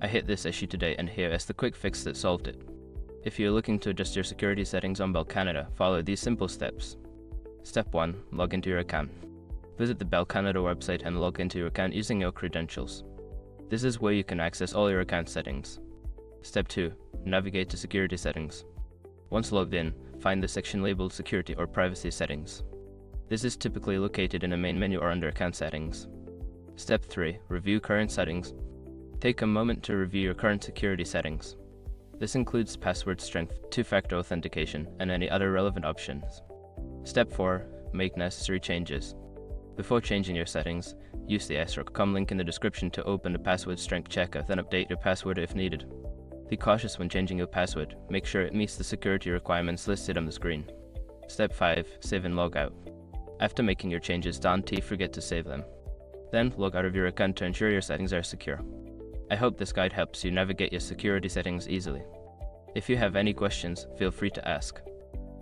I hit this issue today and here is the quick fix that solved it. If you're looking to adjust your security settings on Bell Canada, follow these simple steps. Step 1. Log into your account. Visit the Bell Canada website and log into your account using your credentials. This is where you can access all your account settings. Step 2. Navigate to Security Settings. Once logged in, find the section labeled Security or Privacy Settings. This is typically located in a main menu or under Account Settings. Step 3. Review current settings. Take a moment to review your current security settings. This includes password strength, two-factor authentication, and any other relevant options. Step 4. Make necessary changes. Before changing your settings, use the SROC.com link in the description to open the password strength checker, then update your password if needed. Be cautious when changing your password. Make sure it meets the security requirements listed on the screen. Step 5. Save and log out. After making your changes, don't forget to save them. Then log out of your account to ensure your settings are secure. I hope this guide helps you navigate your security settings easily. If you have any questions, feel free to ask.